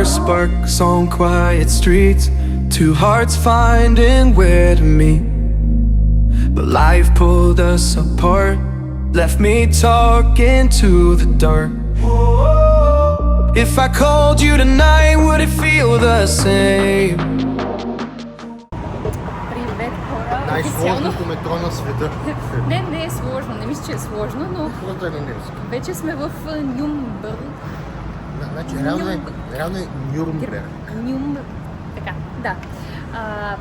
first sparks on quiet streets, two hearts finding where to meet. But life pulled us apart, left me talking to the dark. If I called you tonight, would it feel the same? Привет, хора! Най-сложното метро на света. Не е сложно, не мисля, че е сложно, но Просто е на немски. вече сме в Нюрнберг. Значи, реално е Нюрнберг. Нюрнберг. Така, да.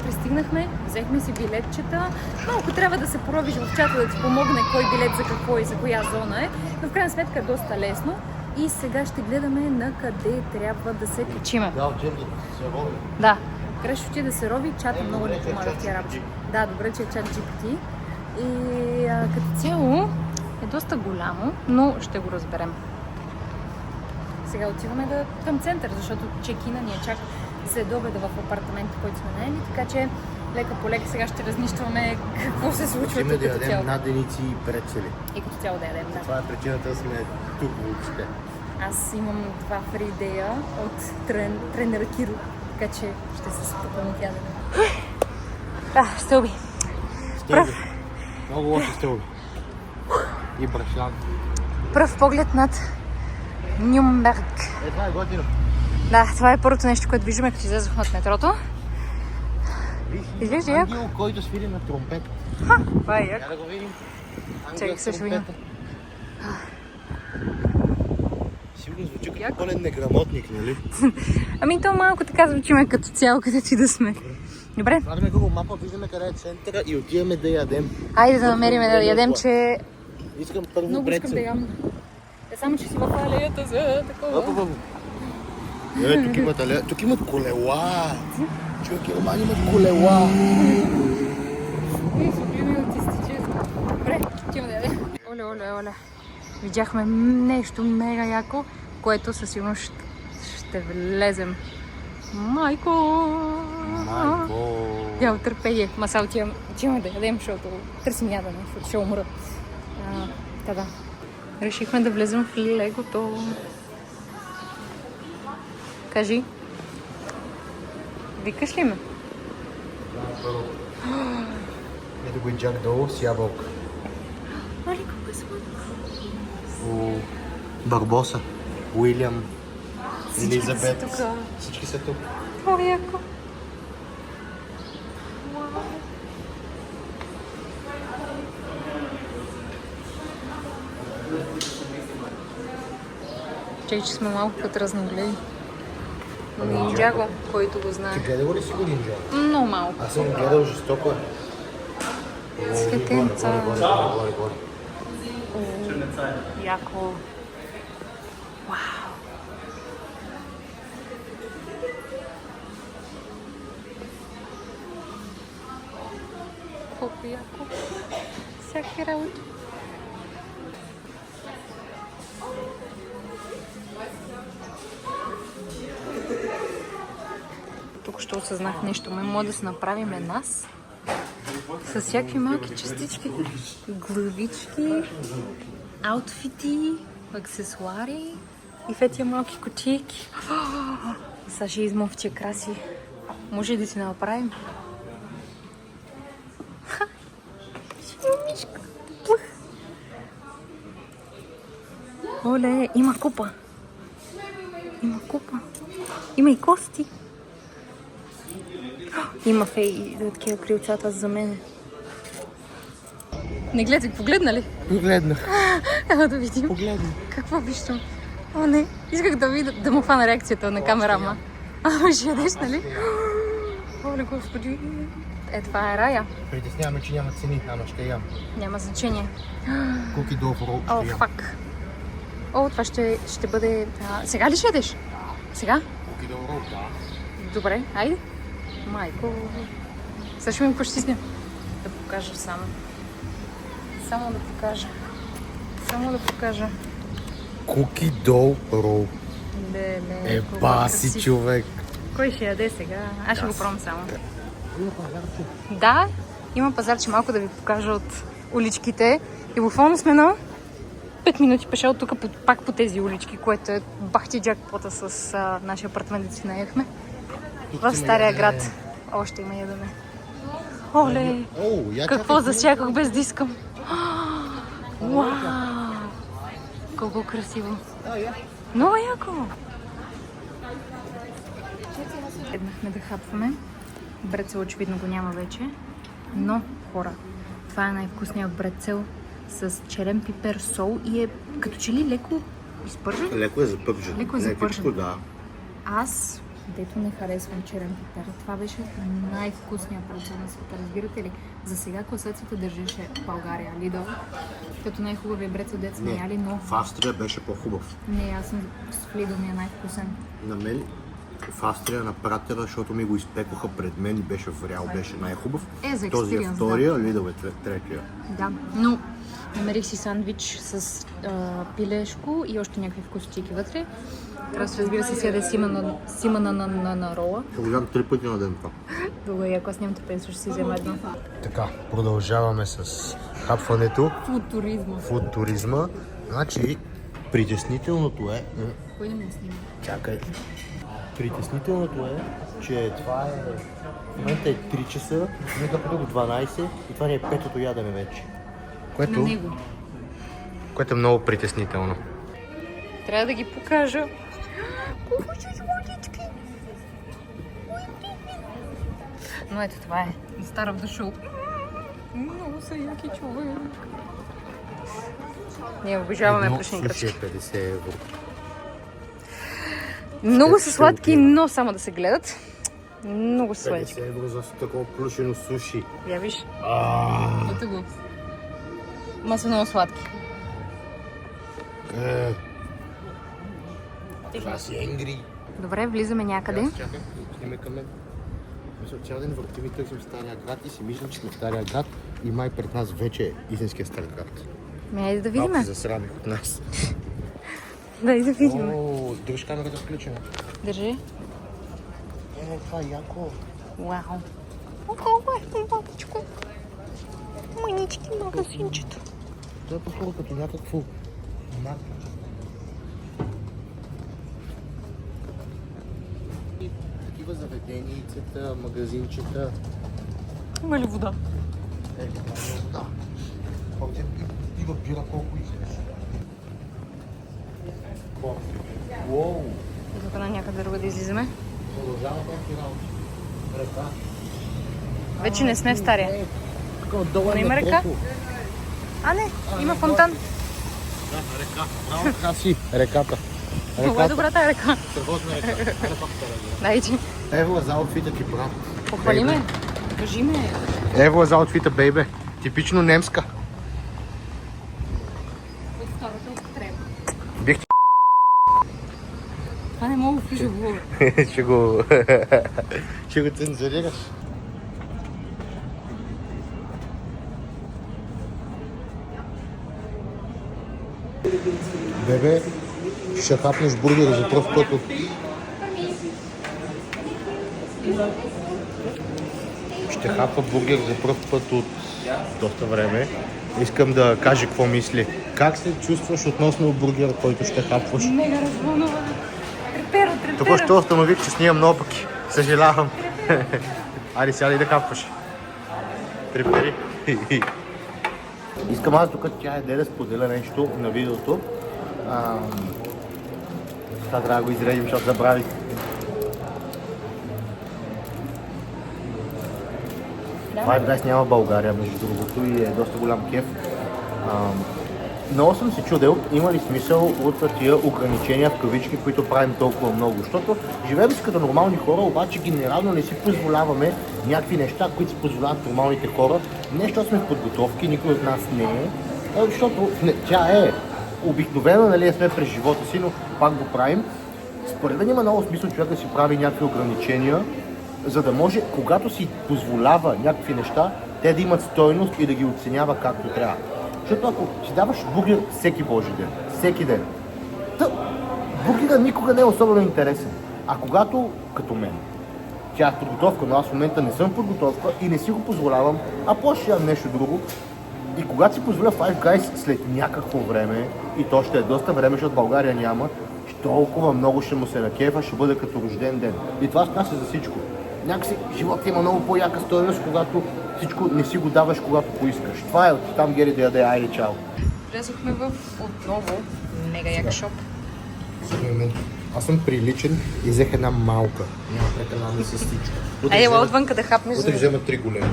Пристигнахме, взехме си билетчета. Малко трябва да се поровиш в чата да ти помогне кой билет за какво и за коя зона е, но в крайна сметка е доста лесно. И сега ще гледаме на къде трябва да се качиме. Да, Джерги, се рови. Да, къде ще отиде да се рови, чата много не помага в тия работи. Да, добре, че е чат GPT. И като цяло е доста голямо, но ще го разберем. Сега отиваме към център, защото чекина ни е чак след обеда в апартамента, който сме наели, така че лека по лека сега ще разнищваме какво се случва Ще тук да като цяло. ядем наденици и прецели. И като цяло да ядем, да. Това е причината да сме тук въобще. Аз имам това фри идея от тренера Киро, така че ще се спъкам от ядене. Стълби. Стълби. Много лоши стълби. И брашлян. Пръв поглед над Нюрнберг. Това е готино. Да, това е първото нещо, което виждаме, като излезохме от метрото. Изглежда яко. Ангел, който свири на тромпет. Това е яко. Я да го видим. Чакай, сега ще видим. Сигурно звучи като пълен неграмотник, нали? Ами то малко така звучиме като цяло, където и да сме. Добре? Вадиме Google мапа, виждаме къде е центъра и отиваме да ядем. Айде да намерим да ядем, че Искам първо много искам да ям. Само, че си в алеята за такова. Тук имат колела. Човек, Германия имат колела. Добре, отиваме да ядем. Оле. Видяхме нещо мега яко, което със сигурност ще влезем. Майко! Я търпение. Маса отиваме да ядем, защото търсим ядене, защото ще умра. Да. Решихме да влезем в легото. Кажи. Викаш ли ме? Ето го и Джак долу с ябълка. Оле, колко е сладко. Барбоса, Уилям, Елизабет. Всички са тук. Всички са тук. Много яко. Чай, че сме малко като разногледи. Нинджаго, който го знае. Ти гледал ли си го Нинджаго? Много малко. Аз съм гледал жестоко. Светенца. Горе. Яко. Вау. Колко яко. Всяки работи. Тук ще осъзнах нещо. Може да се направим нас с всякакви малки частички. Главички, аутфити, аксесуари и в тези малки кутийки. Сега ще измам в тия краси. Може да си направим. Оле, има купа. Има и кости. Има фей такива крилцата за мен. Не гледай, погледна ли? Погледнах. Ела да видим. Погледна. Какво виждам? О, не. Исках да видя, да му хвана реакцията на камерама. Ще ядеш, нали? Оле, господи. Това е рая. Притесняваме, че няма цени, ама ще ям. Няма значение. Куки долу рол О, ще ям. фак. О, това ще бъде... Сега ли ще ядеш? Сега? Куки долу рол, да. Добре, айде. Майко. Сега ще ми пощисня. Да покажа само. Само да покажа. Куки долу рол. Еба си, човек. Кой ще яде сега? Аз ще го пробвам само. Да, има пазарче малко да ви покажа от уличките. И буквално сме на 5 минути пеша от тук, пак по тези улички, което е бахти джакпота с нашия апартамент, да си наехме. В Стария град. Още има ядене. Оле! Какво засяках без да искам? Вау! Колко красиво! Много яко! Седнахме да хапваме. Брецел очевидно го няма вече. Но, хора, това е най-вкусният брецел с черен пипер, сол и е като че ли леко изпържен. Леко е запържен. Леко е запържен. Да. Аз, дето не харесвам черен пипер, това беше най-вкусният брецел на света. Разбирате ли? За сега класацията държеше България, Lidl, като най-хубавия брецел, дет сме яли, но... В Австрия беше по-хубав. Не, аз съм с Lidl ми е най-вкусен. На мен в Австрия на пратера, защото ми го изпекоха пред мен и беше врял, беше най-хубав. За Този е експириенс, втория, да. Lidl е третия. Да, но намерих си сандвич с пилешко и още някакви вкусчики вътре. Раз, разбира се, сега да симана на рола. Ще го ям 3 пъти на ден това. Много е, ако аз нямам търпение, ще си взема едно. Така, продължаваме с хапването. Фуд Туризма. Значи, притеснителното е... Кой да ме снима? Чакай. Притеснителното е, че това е... В момента е 3 часа, нека пъти до 12 и това не е петото ядене вече. На него. Което е много притеснително. Трябва да ги покажа. Колко ще водички! Но ето това е. Стара в душо. Много са яки човек. Ние обожаваме плюшни кръчки. 50 евро. Много са сладки, но само да се гледат. Много са сладки. 50 евро за такова плюшено суши. Я виж. Ето го. Ма са много сладки. Това си енгри. Добре, влизаме някъде. Чакай, снимай към мен. Мисля, цял ден въртим и търсим Стария град и си мислим, че сме в Стария град и май пред нас вече е истинския Стар град. Айде да видим. Малко се засрамих от нас. Дай да видим. О, дръж камерата включена. Държи. Това е яко. Вау. Колко е малкичко. Манички магазинчето. Това е по-скоро като някакво марка. Такива заведенийцата, магазинчета. Има ли вода? Да. И в бира колко искаш. Уоу! Тук на някъде друга да излизаме. Продължава този работи. Река. Вече не сме в Стария. Отдолу Не има река? А, не, има фонтан. Да, река. Браво, така си. Реката. Много е добра тая река. Страхотна река. Айде пак Дайче. Ево за аутфита ти, брат. Похвали ме. Кажи ме. Ево за аутфита, бейбе. Типично немска. От втората употреба. Бих ти... Това не мога да влиза в влога. Ще го цензурираш. Бебе, ще хапнеш бургер за пръв път от... Ще хапа бургер за пръв път от доста време. Искам да кажа какво мисли. Как се чувстваш относно бургера, който ще хапваш? Мега развълнувана. Трепера. Току-що установих, че снимам наопаки. Съжалявам. Айде сядай да хапваш. Трепери. Искам аз, докато тя еде, да споделя нещо на видеото. Това трябва да го изредим, защото забравих. Five Guys няма в България, между другото, и е доста голям кеф. Много съм се чудел, има ли смисъл от тия ограничения в кавички, които правим толкова много, защото живеем си като нормални хора, обаче генерално не си позволяваме някакви неща, които си позволяват нормалните хора. Не защото сме в подготовки, никой от нас не е, защото тя е обикновена, нали, сме през живота си, но пак го правим. Според мен има много смисъл човек да си прави някакви ограничения, за да може, когато си позволява някакви неща, те да имат стойност и да ги оценява както трябва. Защото ако си даваш бургер всеки божи ден, всеки ден, бургерът никога не е особено интересен. А когато, като мен, тя е в подготовка, но аз в момента не съм в подготовка и не си го позволявам, а после ще ям нещо друго, И когато си позволя Five Guys след някакво време, и то ще е доста време, защото България няма, толкова много ще му се накефа, ще бъде като рожден ден. И това става за всичко. Някакси животът има много по-яка стойност, когато всичко не си го даваш, когато поискаш. Това е от там Гери да яде, айде чао. Влязохме в отново мега як шоп. Аз съм приличен и взех една малка. Няма прекаляване с всичко. Айде, ела отвънка да хапнеш. Утре взема 3 големи.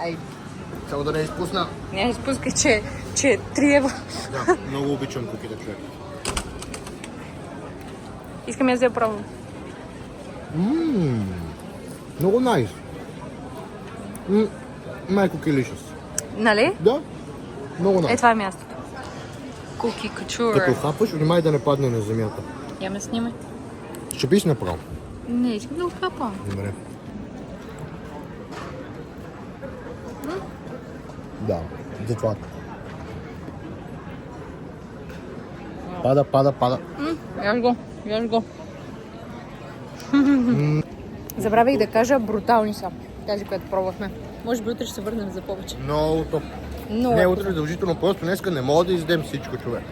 Ай, Само да не изпусна. не изпускай, че е 3 евро. Да, много обичам куките, човек. Искам я да я пробвам. Много найс. Майко келишес. Нали? Да, много найс. Това е мястото. Куки качур. Като хапаш, внимай да не падне на земята. Я ме снимай. Ще пиш направо. Не, искам да го хапам. Добре. Да, затова. Пада. Яж го. Забравих да кажа, брутални са. Тази, която пробвахме. Може би утре ще се върнем за повече. Много топ. Но Не, утре задължително, просто днеска не мога да изядем всичко, човек.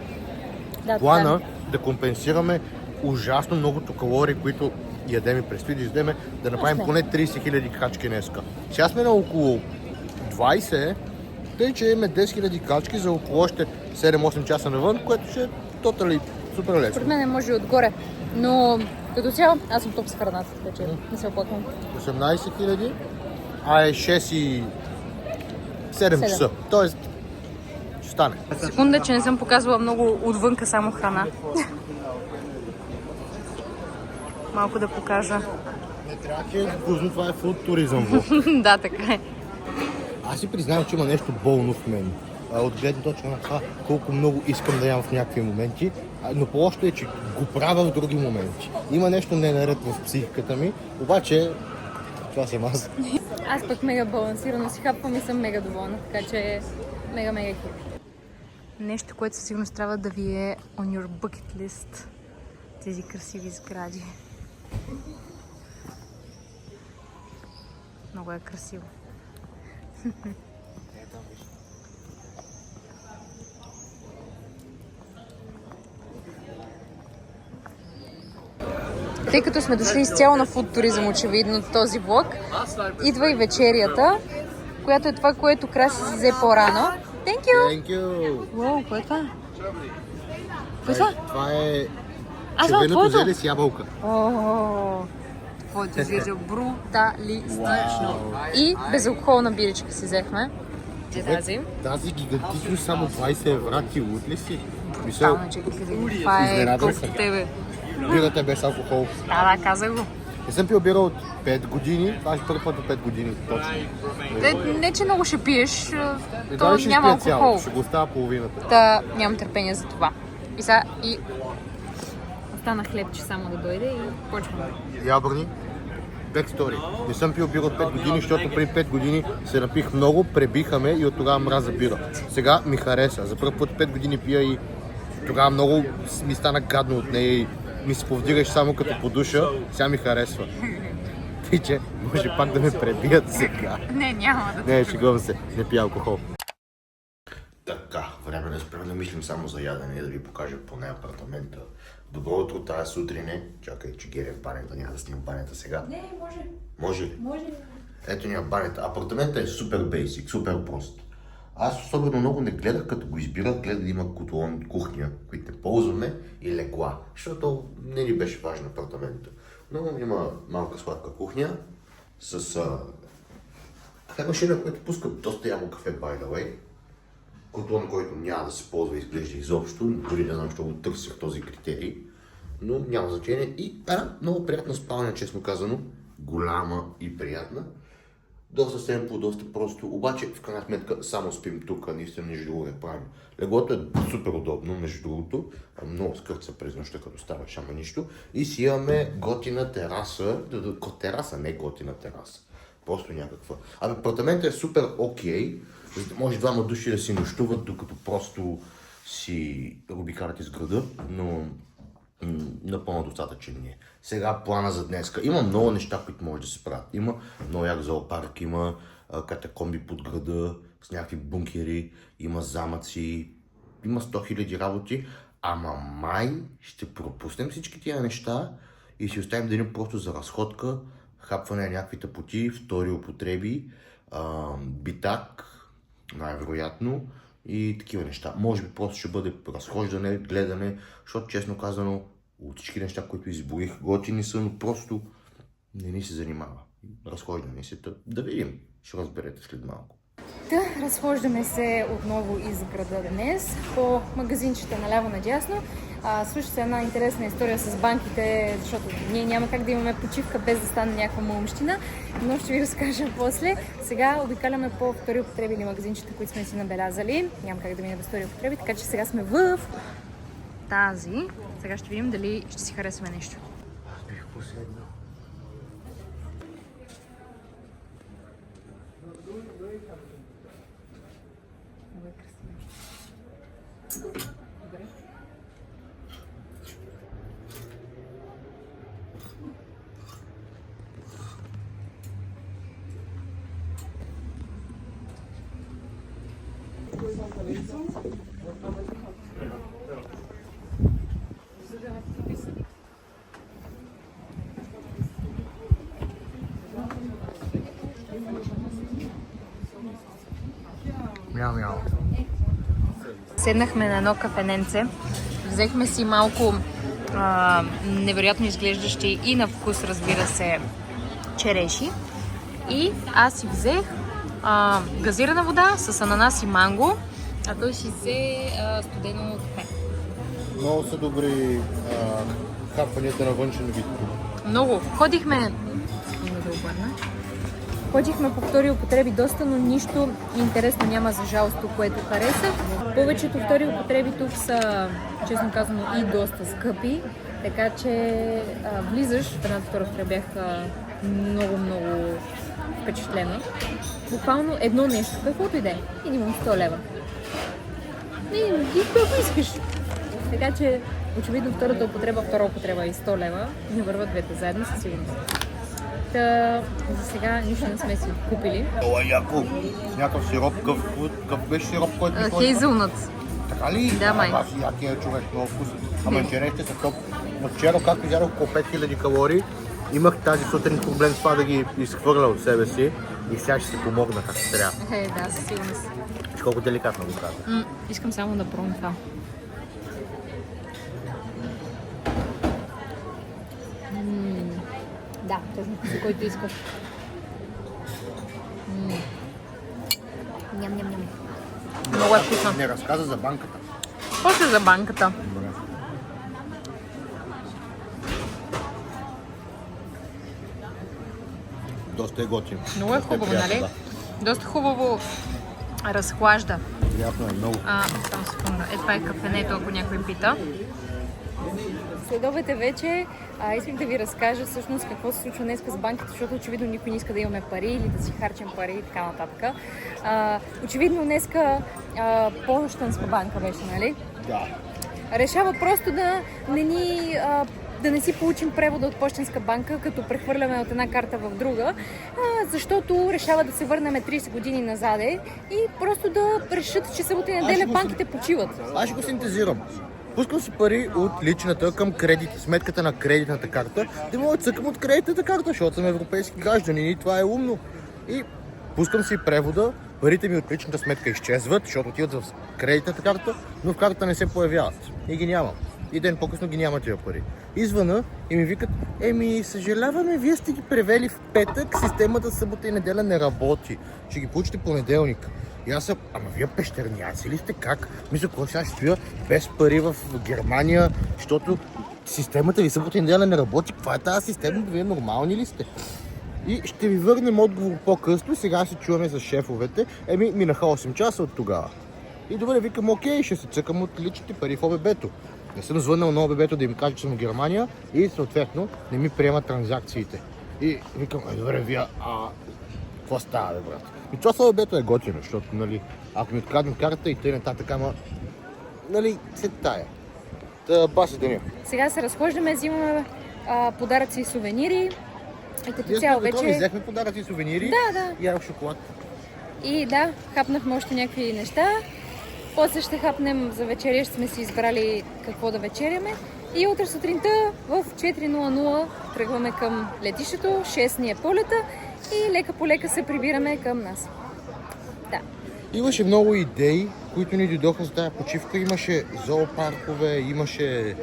да, Плана да компенсираме ужасно многото калории, които ядем и предстои да изядем, да направим поне 30 000 качки днеска. Сега сме на около 20, тъй че имаме 10 000 качки за около още 7-8 часа навън, което ще е тотали супер лесно. Според мен може и отгоре. Но като цяло, аз съм топ с храната, така че не се оплаквам. 18 000, а е 6 и 7 часа. Тоест, ще стане. Секунда, че не съм показвала много отвънка само храна. Малко да покажа. Не трябва да е вкусно, това е фуд туризъм. Да, така е. Аз си признавам, че има нещо болно в мен. От гледна точка на това, колко много искам да ям в някакви моменти, но по-лошото е, че го правя в други моменти. Има нещо ненаред в психиката ми, обаче това съм аз. Аз пък мега балансирано си хапвам и съм мега доволна, така че мега хип. Нещо, което със сигурност трябва да ви е on your bucket list. Тези красиви сгради. Много е красиво. Тъй като сме дошли изцяло на фуд туризъм, очевидно, този влог, идва и вечерията, която е това, което Краси си взе по-рано. Thank you! Thank you! Уау, кое е това? Кое е това? Това е Това е червеното твоето? зеле с ябълка. Твоето изглежда бруталистично. И безалкохолна биричка си взехме. Тази гигантично само 20 евра, ти лут ли си? Мисъл, Брутално, че това е Изненадан колкото съм. тебе. бирата без алкохол. Да, казах го. Не съм пил бира от 5 години, това е първи път от 5 години, точно. Не, че много ще пиеш, Едва то ли ще няма изпия алкохол. цяло, ще го оставя половината. Та нямам търпение за това. И сега и остана хлебче само да дойде и почваме. Ябърни, backstory. Не съм пил бира от 5 години, защото преди 5 години се напих много, пребиха ме и от тогава мраза бира. Сега ми хареса. За първ път 5 години пия и тогава много ми стана гадно от нея и ми се повдигаш само като по душа. Сега ми харесва. Тъй, че може пак да ме пребият сега. Не, няма да. Не, шегувам се. Не пия алкохол. Така, време да спрем да мислим само за ядене и да ви покажа поне апартамента. Добро утро тази сутрин е. Чакай, че Гери в банята, няма да снимам банята сега. Не, може. Може ли? Може. Ето няма банята. Апартаментът е супер бейсик, супер прост. Аз особено много не гледах, като го избирах, гледах да има котлон, кухня, които не ползваме, и легла, защото не ни беше важен апартамента. Но има малка сладка кухня с машина, която пуска доста яво кафе, by the way. Котлон, който няма да се ползва и изглежда изобщо, дори не знам, защо го търсих този критерий, но няма значение. И една много приятна спалня, честно казано, голяма и приятна. Доста семпло, доста просто, обаче в крайна сметка само спим тук, наистина нищо друго не правим. Леглото е супер удобно, между другото, много скърца през нощта, като ставаш, ама нищо. И си имаме готина тераса, тераса, не готина тераса, просто някаква. Апартаментът е супер окей, за да може двама души да си нощуват, докато просто си обикарат из града, но напълно достатъчен ни е. Сега плана за днеска. Има много неща, които може да се правят. Има много як зоопарк, има катакомби под града, с някакви бункери, има замъци, има 100 000 работи, ама май ще пропуснем всички тия неща и си оставим деня просто за разходка, хапване на някакви тъпоти, втори употреби, битак, най-вероятно, и такива неща. Може би просто ще бъде разхождане, гледане, защото честно казано, от всички неща, които изборих, готини са, но просто не ни се занимава. Разхождаме се, да видим, ще разберете след малко. Да, разхождаме се отново из града днес по магазинчета наляво надясно. Слуша се една интересна история с банките, защото ние няма как да имаме почивка без да стане някаква малмщина, но ще ви разкажа после. Сега обикаляме по втори употреби или магазинчета, които сме си набелязали. Няма как да мине без втори употреби, така че сега сме в тази. Сега ще видим дали ще си харесваме нещо. Аз бих поседнал. Много е красиво. Добре. Мяу. Седнахме на едно кафененце, взехме си малко невероятно изглеждащи и на вкус, разбира се, череши. И аз си взех газирана вода с ананас и манго, а той си взе студено кафе. Много са добри хапванията на външен вид. Много. Ходихме по втори употреби доста, но нищо интересно няма за жалост, което хареса. Повечето втори употреби тук са, честно казано, и доста скъпи, така че влизаш в едната втора употреба, бях много впечатлена. Буквално едно нещо, каквото и да е, минимум 100 лева. И какво искаш. Така че, очевидно, втора употреба и 100 лева не върват двете заедно със сигурност. За сега нищо не сме си купили. Това е яко. С някакъв сироп, какъв беше сироп, който ми ходи? Хейзълнат. Така ли? Да, май. Аз якия човек, много вкусен. Ама черешите са топ. Вчера, както изядох около 5000 калории, имах тази сутрин проблем с това да ги изхвърля от себе си и сега ще се помогна както трябва. Да, със сигурност. Виж колко деликатно го казвам. Искам само да пробвам това. Да, точно за който исках. Ням. Много е вкусно. Не разказа за банката. После за банката. Добре. Доста е готин. Много е хубаво, нали? Доста хубаво разхлажда. Приятно е много. Само секунда. Това е кафенето, ако някой пита. Следовете вече исках да ви разкажа всъщност какво се случва днес с банките, защото очевидно никой не иска да имаме пари или да си харчим пари и така нататък. Очевидно днеска Пощенска банка беше, нали? Да. Решава просто да не си получим превода от Пощенска банка, като прехвърляме от една карта в друга, защото решава да се върнем 30 години назаде и просто да решат, че събота и неделя банките почиват. Аз ще го синтезирам. Пускам си пари от личната към сметката на кредитната карта, да мога да цъкам от кредитната карта, защото съм европейски гражданин и това е умно. И пускам си превода, парите ми от личната сметка изчезват, защото отиват в кредитната карта, но в картата не се появяват и ги няма. И ден по-късно ги няма тия пари. Извъна и ми викат, съжаляваме, вие сте ги превели в петък, системата събота и неделя не работи. Ще ги получите понеделник. И аз съм, вие пещерняци ли сте? Как? Мисля, кой сега ще стоя без пари в Германия, защото системата ви събота и неделя не работи. Каква е тази система? Вие нормални ли сте? И ще ви върнем отговор по-късно. Сега се чуваме с шефовете. Минаха 8 часа от тогава. И добре, викам, окей, ще се цъкам от личните пари в ОББ-то. Не съм звъннал на ОББ-то да им кажа, че съм в Германия и съответно не ми приемат транзакциите. И викам, добре, вие, какво става, бе, брат? И това с ОББ-то е готино, защото, нали, ако ми откраднат карта и тъй нататък, нали, след тая. Баси деня. Сега се разхождаме, взимаме подаръци и сувенири. И като цяло вече... Взехме подаръци и сувенири. Да. И ядох шоколад. И да, хапнахме още някакви неща. После ще хапнем за вечеря, ще сме си избрали какво да вечеряме. И утре сутринта в 4:00 тръгваме към летището, 6 ни е полета и лека по лека се прибираме към нас. Да. Имаше много идеи, които ни дойдоха за тази почивка. Имаше зоопаркове, имаше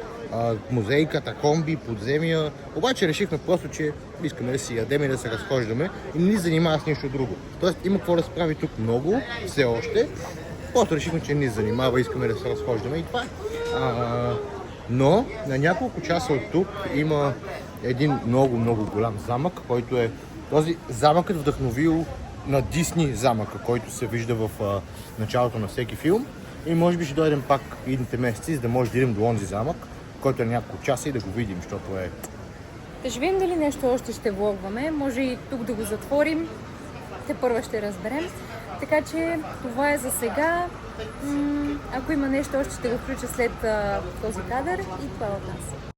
музеи, катакомби, подземия. Обаче решихме просто, че искаме да си ядем и да се разхождаме и не ни занимава с нищо друго. Тоест има какво да се прави тук много, все още. Просто решихме, че не ни занимава, искаме да се разхождаме и това е. Но на няколко часа от тук има един много голям замък, който е този замъкът вдъхновил на Дисни замъка, който се вижда в началото на всеки филм. И може би ще дойдем пак идните месеци, за да може да идем до онзи замък, който е на няколко часа и да го видим, защото е... Да ще видим дали нещо още ще влогваме. Може и тук да го затворим. Те първа ще разберем. Така че това е за сега. Ако има нещо още, ще го включа след този кадър и това е от нас.